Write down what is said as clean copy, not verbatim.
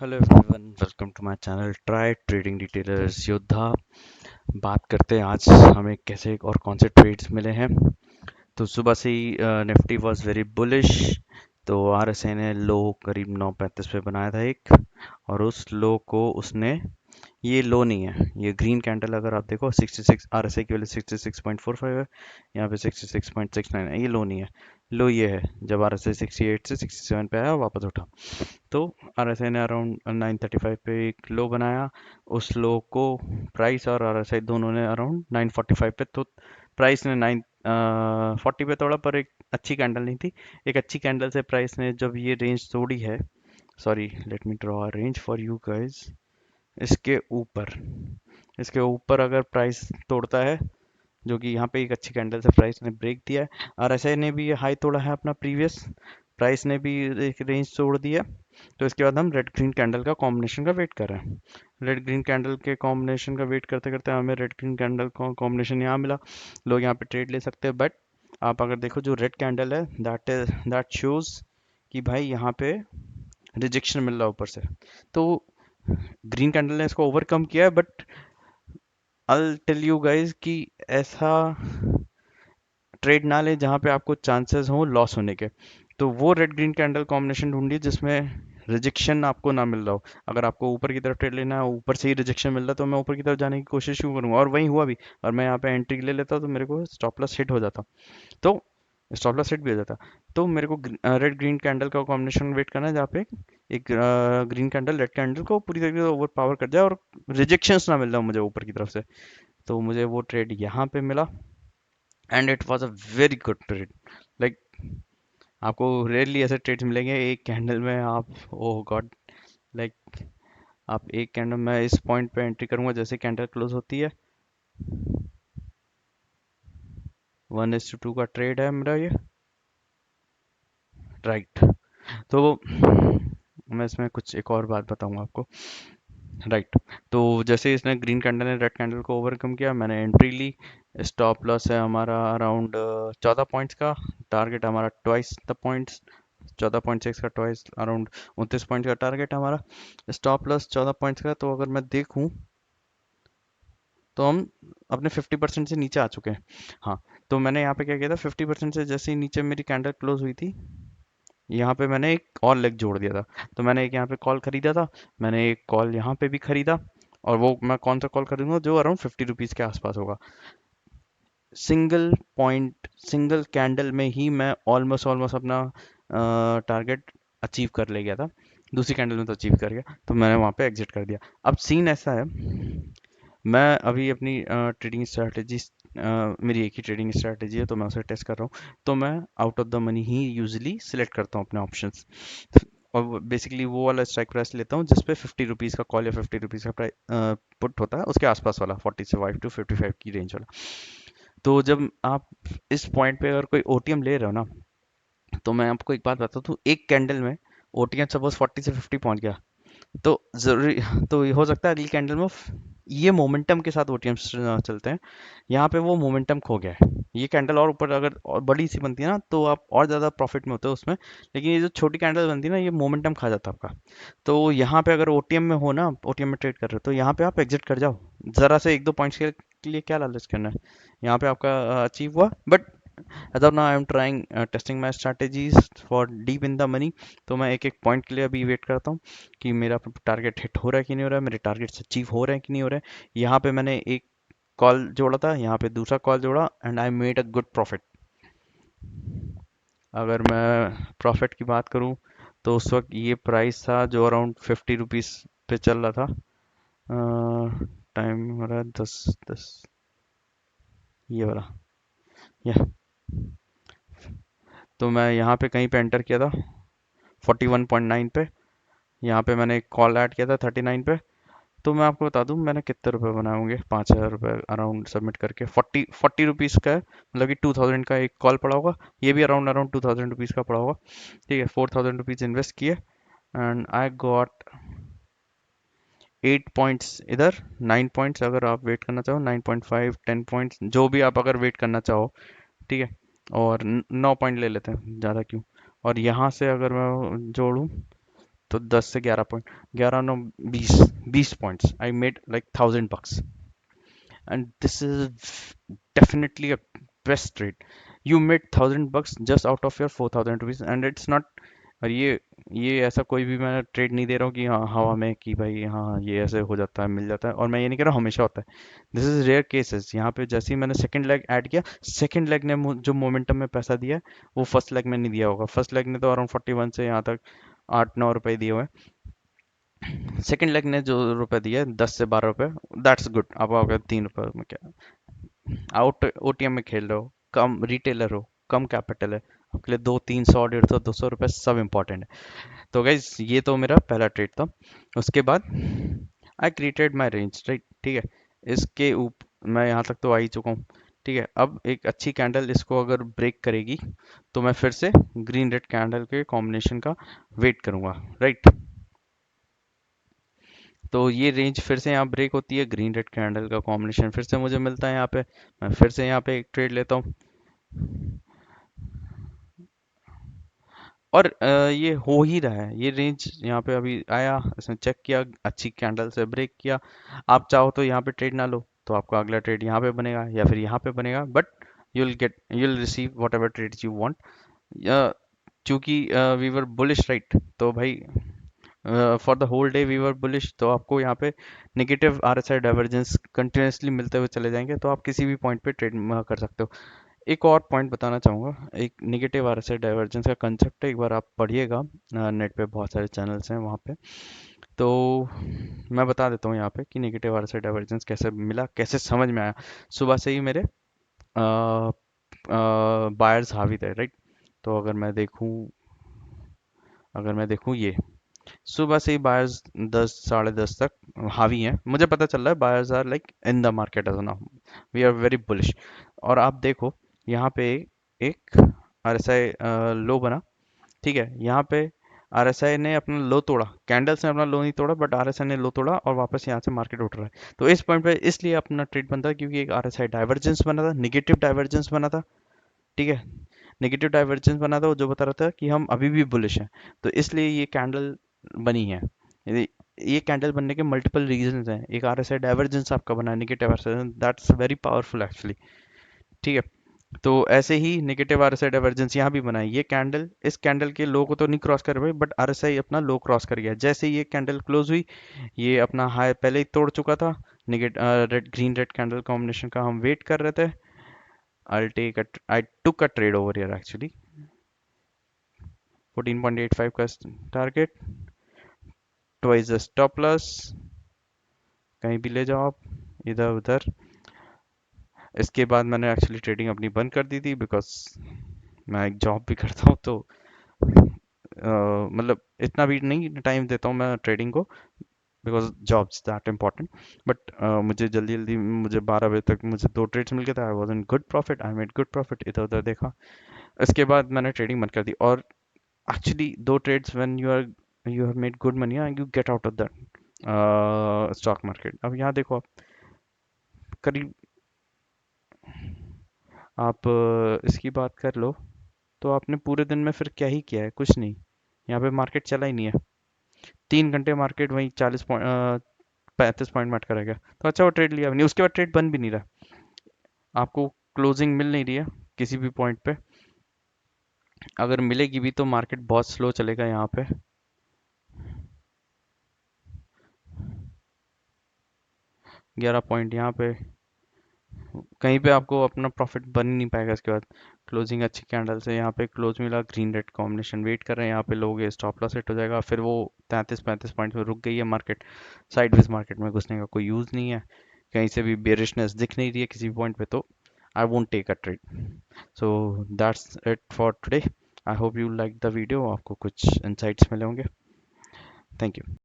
Hello everyone, welcome to my channel try trading डिटेलर्स योद्धा। बात करते हैं आज हमें कैसे और कौन से ट्रेड्स मिले हैं। तो सुबह से ही निफ्टी वाज वेरी बुलिश। तो आरएसआई ने लो करीब 9:35 पे बनाया था एक, और उस लो को उसने, ये लो नहीं है, ये ग्रीन कैंडल अगर आप देखो 66, आरएसआई की वैल्यू 66.45 है, यहाँ पे 66.69 है, ये लो नहीं है। लो ये है जब आरएसआई 68 से 67 पे आया वापस उठा। तो आरएसआई ने अराउंड 9:35 पे एक लो बनाया। उस लो को प्राइस और आरएसआई दोनों ने अराउंड 9:45 पे, तो प्राइस ने 9:40 पे तोड़ा, पर एक अच्छी कैंडल नहीं थी। एक अच्छी कैंडल से प्राइस ने जब ये रेंज तोड़ी है, sorry let me draw a range for you guys, इसके ऊपर, इसके ऊपर अगर प्राइस तोड़ता है, जो कि यहाँ पे एक अच्छी कैंडल से प्राइस ने ब्रेक दिया है, आरएसआई ने भी ये हाई तोड़ा है अपना प्रीवियस, प्राइस ने भी एक रेंज तोड़ दिया। तो इसके बाद हम रेड ग्रीन कैंडल का कॉम्बिनेशन का वेट कर रहे हैं। रेड ग्रीन कैंडल के कॉम्बिनेशन का वेट करते करते हमें रेड ग्रीन कैंडल का कॉम्बिनेशन यहाँ मिला। लोग यहाँ पे ट्रेड ले सकते हैं, बट आप अगर देखो जो रेड कैंडल है, दैट शोज कि भाई यहाँ पे रिजेक्शन मिल रहा है ऊपर से। तो ग्रीन कैंडल ने इसको ओवरकम किया है, but I tell you guys कि ऐसा ट्रेड ना ले जहाँ पे आपको चांसेस हो लॉस होने के। तो वो रेड ग्रीन कैंडल कॉम्बिनेशन ढूंढिए जिसमें रिजेक्शन आपको ना मिल रहा हो। अगर आपको ऊपर की तरफ ट्रेड लेना है, ऊपर से ही रिजेक्शन मिल रहा है, तो मैं ऊपर की तरफ जाने की कोशिश क्यों करूंगा, और वही हुआ भी। और मैं यहाँ पे एंट्री ले लेता तो मेरे को स्टॉप लॉस हिट हो जाता, तो स्टॉप लॉस हिट भी हो जाता। तो मेरे को रेड ग्रीन कैंडल का कॉम्बिनेशन वेट करना है जहाँ पे एक ग्रीन कैंडल रेड कैंडल को पूरी तरीके से ओवर पावर कर जाए और रिजेक्शंस ना मिल रहा हो मुझे ऊपर की तरफ से। तो मुझे वो ट्रेड यहाँ पे मिला, and it was a very good trade. Like आपको रेयरली ऐसे ट्रेड्स मिलेंगे एक कैंडल में आप, ओह गॉड, लाइक आप एक कैंडल में इस पॉइंट पे एंट्री करूंगा जैसे कैंडल क्लोज होती है। 1:2 का ट्रेड है मेरा ये, राइट। तो मैं इसमें कुछ एक और बात बताऊंगा आपको, राइट। तो जैसे इसने ग्रीन कैंडल ने रेड कैंडल को ओवरकम किया, मैंने एंट्री ली। स्टॉप लॉस है हमारा अराउंड 14 पॉइंट्स का, टारगेट हमारा ट्वाइस द पॉइंट्स, 14.6 का ट्वाइस, अराउंड 29 पॉइंट का टारगेट है हमारा। स्टॉप लॉस 14 पॉइंट्स का, तो अगर मैं देखूं तो हम अपने 50% से नीचे आ चुके हैं। हाँ, तो मैंने यहाँ पे क्या किया था, 50% से जैसे ही नीचे मेरी कैंडल क्लोज हुई थी, यहाँ पे मैंने एक और लेग जोड़ दिया था। तो मैंने एक यहाँ पे कॉल खरीदा था, मैंने एक कॉल यहाँ पे भी खरीदा, और वो मैं कौन सा कॉल खरीदूंगा जो अराउंड 50 रुपीज़ के आसपास होगा। सिंगल पॉइंट, सिंगल कैंडल में ही मैं ऑलमोस्ट ऑलमोस्ट अपना टारगेट अचीव कर ले गया था। दूसरी कैंडल में तो अचीव कर गया, तो मैंने वहाँ पे एग्जिट कर दिया। अब सीन ऐसा है, मैं अभी अपनी ट्रेडिंग स्ट्रैटेजी, मेरी एक ही ट्रेडिंग स्ट्रैटेजी है तो मैं उसे टेस्ट कर रहा हूँ। तो मैं out of the money he usually select करता हूँ अपने ऑप्शंस, और बेसिकली वो वाला स्ट्राइक प्राइस लेता हूँ जिसपे 50 रुपीज़ का कॉल या 50 रुपीज़ का प्राइस पुट होता है, उसके आसपास वाला 45 to 55 की रेंज वाला। तो जब आप इस पॉइंट पे अगर कोई ओटीएम ले रहे हो ना, तो मैं आपको एक बात बताता हूँ, एक कैंडल में ओटीएम सपोज 40 से 50 पहुंच गया, तो जरूरी, तो ये हो सकता है अगली कैंडल में ये मोमेंटम के साथ ओटीएम चलते हैं, यहाँ पे वो मोमेंटम खो गया है। ये कैंडल और ऊपर अगर और बड़ी सी बनती है ना, तो आप और ज़्यादा प्रॉफिट में होते हो उसमें। लेकिन ये जो छोटी कैंडल बनती है ना, ये मोमेंटम खा जाता है आपका। तो यहाँ पे अगर ओटीएम में हो ना, ओटीएम में ट्रेड कर रहे हो, तो यहाँ पे आप एग्जिट कर जाओ। ज़रा से एक दो पॉइंट्स के लिए क्या लालच करना है। यहाँ पे आपका अचीव हुआ, but as of now I am trying testing my strategies for deep in the money। तो मैं एक एक पॉइंट के लिए अभी वेट करता हूँ कि मेरा टारगेट हिट हो रहा है कि नहीं हो रहा है, मेरे टारगेट्स अचीव हो रहे हैं कि नहीं हो रहे हैं। यहाँ पे मैंने एक कॉल जोड़ा था, यहाँ पे दूसरा कॉल जोड़ा, and I made a good profit. अगर मैं प्रॉफिट की बात करूँ, तो उस वक्त ये प्राइस था जो अराउंड 50 रुपीज़ पे चल रहा था। टाइम हो रहा है 10:10, ये वाला, या तो मैं यहाँ पे कहीं पे एंटर किया था 41.9 पे। यहाँ पे मैंने एक कॉल ऐड किया था 39 पे। तो मैं आपको बता दूं मैंने कितने रुपए बनाए होंगे, 5,000 रुपये अराउंड सबमिट करके, 40 रुपीज़ का है, मतलब कि 2,000 का एक कॉल पड़ा होगा। ये भी अराउंड अराउंड 2,000 रुपीज़ का पड़ा होगा। ठीक है, 4,000 रुपीज़ इन्वेस्ट किए, एंड आई गॉट 8 पॉइंट्स इधर, 9 पॉइंट्स अगर आप वेट करना चाहो, 9.5 10 पॉइंट्स जो भी आप अगर वेट करना चाहो। ठीक है, और 9 पॉइंट ले लेते हैं, ज़्यादा क्यों। और यहाँ से अगर मैं जोड़ूँ, तो 10 से 11 point, 11 9 20, 20 points, I made like $1000, and this is definitely a best trade. You made $1000 just out of your 4000 rupees, and it's not, और ये ऐसा कोई भी मैं ट्रेड नहीं दे रहा हूँ कि हाँ हवा में कि भाई हाँ ये ऐसे हो जाता है मिल जाता है, और मैं ये नहीं कह रहा हूँ हमेशा होता है। This is rare cases. यहाँ पे जैसे ही मैंने सेकंड लेग ऐड किया, सेकंड लेग ने जो मोमेंटम में पैसा दिया है वो फर्स्ट लेग में नहीं दिया होगा। फर्स्ट लेग ने तो अराउंड 41 से यहाँ तक 8 9 रुपए दिए हुए हैं। सेकंड लेग ने जो रुपए दिया है 10 से 12 रुपए, दैट्स गुड। अब आ गया 3 रुपए में, क्या आउट ओटीएम में खेल रहे हो, कम रिटेलर हो, कम कैपिटल है, आपके लिए 200 300 150 200 रुपए सब इंपॉर्टेंट है। तो गाइज ये तो मेरा पहला ट्रेड था। उसके बाद I created my range, right, ठीक है। इसके ऊपर मैं यहाँ तक तो आ ही चुका हूँ, ठीक है। अब एक अच्छी कैंडल इसको अगर ब्रेक करेगी तो मैं फिर से ग्रीन रेड कैंडल के कॉम्बिनेशन का वेट करूंगा, राइट। तो ये रेंज फिर से यहाँ ब्रेक होती है, ग्रीन रेड कैंडल का कॉम्बिनेशन फिर से मुझे मिलता है यहाँ पे, मैं फिर से यहाँ पे एक ट्रेड लेता हूँ। और ये हो ही रहा है, ये रेंज यहाँ पे अभी आया, इसने चेक किया, अच्छी कैंडल से ब्रेक किया। आप चाहो तो यहाँ पे ट्रेड ना लो, तो आपका अगला ट्रेड यहाँ पे बनेगा या फिर यहाँ पे बनेगा, but you will receive whatever trades you want. चूंकि वी वर बुलिश, राइट, तो भाई for the whole day we were bullish, तो आपको यहाँ पे नेगेटिव आरएसआई डाइवर्जेंस कंटिन्यूसली मिलते हुए चले जाएंगे, तो आप किसी भी पॉइंट पे ट्रेड कर सकते हो। एक और पॉइंट बताना चाहूँगा, एक नेगेटिव आरएसआई डाइवर्जेंस का कंसेप्ट है, एक बार आप पढ़िएगा, नेट पे बहुत सारे चैनल्स हैं वहाँ पे। तो मैं बता देता हूँ यहाँ पे कि नेगेटिव आरएसआई डाइवर्जेंस कैसे मिला, कैसे समझ में आया। सुबह से ही मेरे बायर्स हावी थे, राइट। तो अगर मैं देखूँ ये सुबह से ही बायर्स 10 साढ़े 10 तक हावी हैं, मुझे पता चल रहा है buyers are like in the market as now, we are very bullish. और आप देखो यहाँ पे एक आरएसआई लो बना, ठीक है। यहाँ पे आरएसआई ने अपना लो तोड़ा, कैंडल्स ने अपना लो नहीं तोड़ा, बट आरएसआई ने लो तोड़ा और वापस यहाँ से मार्केट उठ रहा है। तो इस पॉइंट पे इसलिए अपना ट्रेड बनता है क्योंकि एक आरएसआई डाइवर्जेंस बना था, निगेटिव डाइवर्जेंस बना था, ठीक है। नेगेटिव डाइवर्जेंस बना था वो जो बता रहा था कि हम अभी भी बुलिश हैं, तो इसलिए ये कैंडल बनी है। ये कैंडल बनने के मल्टीपल रीजंस हैं। एक आरएसआई डाइवर्जेंस आपका बना है, negative RSI, that's very powerful actually, ठीक है। तो ऐसे ही नेगेटिव आरएसआई डाइवर्जेंस यहाँ भी बना है। ये कैंडल इस कैंडल के लो को तो नहीं क्रॉस कर पाई, बट आरएसआई अपना लो क्रॉस कर गया। जैसे ही ये कैंडल क्लोज हुई, ये अपना हाई पहले ही तोड़ चुका था। Negative red green red candle combination का हम वेट कर रहे थे। I took a trade over here actually. 14.85 का target, twice the stop loss, कहीं भी ले जाओ आप, इधर उधर। इसके बाद मैंने एक्चुअली ट्रेडिंग अपनी बंद कर दी थी, बिकॉज मैं एक जॉब भी करता हूँ, तो मतलब इतना भी नहीं टाइम देता हूँ मैं ट्रेडिंग को, because jobs that important. But मुझे जल्दी जल्दी मुझे 12 बजे तक मुझे 2 ट्रेड्स मिल गए थे, I was in good profit, I made good profit, इधर उधर देखा। इसके बाद मैंने ट्रेडिंग बंद कर दी। और actually 2 trades when you have made good money and you get out of the stock market. अब यहाँ देखो आप करीब आप इसकी बात कर लो, तो आपने पूरे दिन में फिर क्या ही किया है, कुछ नहीं। यहाँ पे मार्केट चला ही नहीं है, 3 घंटे मार्केट वहीं 35 पॉइंट में अटका रह गया। तो अच्छा वो ट्रेड लिया नहीं, उसके बाद ट्रेड बन भी नहीं रहा, आपको क्लोजिंग मिल नहीं रही है किसी भी पॉइंट पे। अगर मिलेगी भी तो मार्केट बहुत स्लो चलेगा। यहाँ पे 11 पॉइंट यहाँ पे, कहीं पे आपको अपना प्रॉफिट बन ही नहीं पाएगा। इसके बाद क्लोजिंग अच्छी कैंडल से यहाँ पे क्लोज मिला, ग्रीन रेड कॉम्बिनेशन वेट कर रहे हैं, यहाँ पे लोग स्टॉप लॉस हिट हो जाएगा, फिर वो 33 35 पॉइंट में रुक गई है मार्केट। साइडवेज मार्केट में घुसने का कोई यूज़ नहीं है, कहीं से भी बेरिशनेस दिख नहीं रही है किसी भी पॉइंट पे, तो I won't take a trade. So that's it for today. I hope you like the video, आपको कुछ इंसाइट्स मिले होंगे। Thank you.